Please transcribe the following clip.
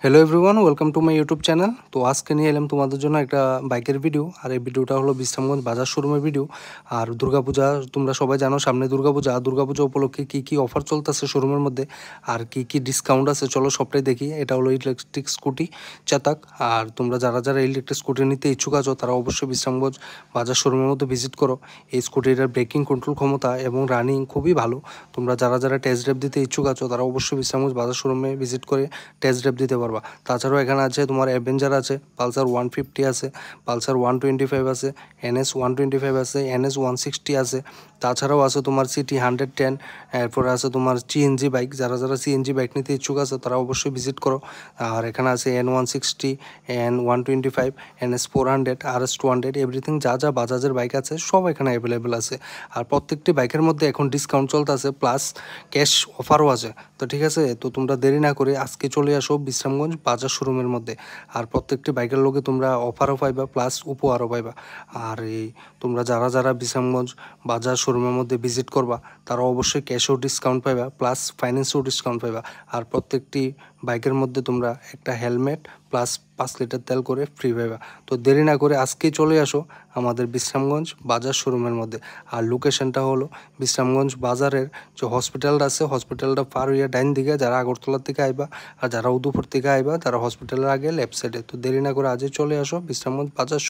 Hello everyone, welcome to my YouTube channel. তো আজকে নিয়ে এলাম তোমাদের জন্য একটা বাইকের ভিডিও। আর এই ভিডিওটা হলো বিশ্রামগঞ্জ বাজার শোরুমের ভিডিও। আর দুর্গাপূজা তোমরা সবাই জানো, সামনে দুর্গাপূজা উপলক্ষে কী কী অফার চলতেছে শোরুমের মধ্যে আর কী কী ডিসকাউন্ট আছে চলো সবটাই দেখি। এটা হলো ইলেকট্রিক স্কুটি চেতাক। আর তোমরা যারা যারা ইলেকট্রিক স্কুটি নিতে ইচ্ছুক আছো তারা অবশ্যই বিশ্রামগঞ্জ বাজার শোরুমের মধ্যে ভিজিট করো। এই স্কুটিটার ব্রেকিং কন্ট্রোল ক্ষমতা এবং রানিং খুবই ভালো। তোমরা যারা যারা টেস্ট ড্রাইভ দিতে ইচ্ছুক আছো তারা অবশ্যই বিশ্রামগঞ্জ বাজার শোরুমে ভিজিট করে টেস্ট ড্রাইভ দিতে পারবা। তাছাড়াও এখানে আছে তোমার অ্যাভেঞ্জার আছে, পালসার 150 আছে, পালসার 125 আছে, NS 125 আছে, NS 160 আছে। তাছাড়াও আছে তোমার সিটি 110। এরপরে আছে তোমার CNG বাইক। যারা যারা CNG বাইক নিতে ইচ্ছুক আছে তারা অবশ্যই ভিজিট করো। আর এখানে আছে N160, N125, NS 400, RS 200, everything যা যা বাজাজের বাইক আছে সব এখানে অ্যাভেলেবেল আছে। আর প্রত্যেকটি বাইকের মধ্যে এখন ডিসকাউন্ট চলতেছে, প্লাস ক্যাশ অফারও আছে। তো ঠিক আছে, তো তোমরা দেরি না করে আজকে চলে আসো বিশ্রামগঞ্জ বাজার শোরুমের মধ্যে। আর প্রত্যেকটি বাইকের লগে তোমরা অফারও পাইবা, প্লাস উপহারও পাইবা। আর এই তোমরা যারা যারা বিশ্রামগঞ্জ বাজার শোরুমের মধ্যে ভিজিট করবা তারা অবশ্যই ক্যাশেও ডিসকাউন্ট পাইবা, প্লাস ফাইন্যান্সেও ডিসকাউন্ট পাইবা। আর প্রত্যেকটি বাইকের মধ্যে তোমরা একটা হেলমেট প্লাস 5 লিটার তেল করে ফ্রি পাইবা। তো দেরি না করে আজকেই চলে আসো আমাদের বিশ্রামগঞ্জ বাজার শোরুমের মধ্যে। আর লোকেশনটা হলো বিশ্রামগঞ্জ বাজারের যে হসপিটালটা আছে, হসপিটালটা পার হইয়া ডাইন দিকে যারা আগরতলার থেকে আইবা, আর যারা উদয়পুর থেকে আইবা তারা হসপিটালের আগে লেফট সাইডে। তো দেরি না করে আজই চলে আসো বিশ্রামগঞ্জ বাজার।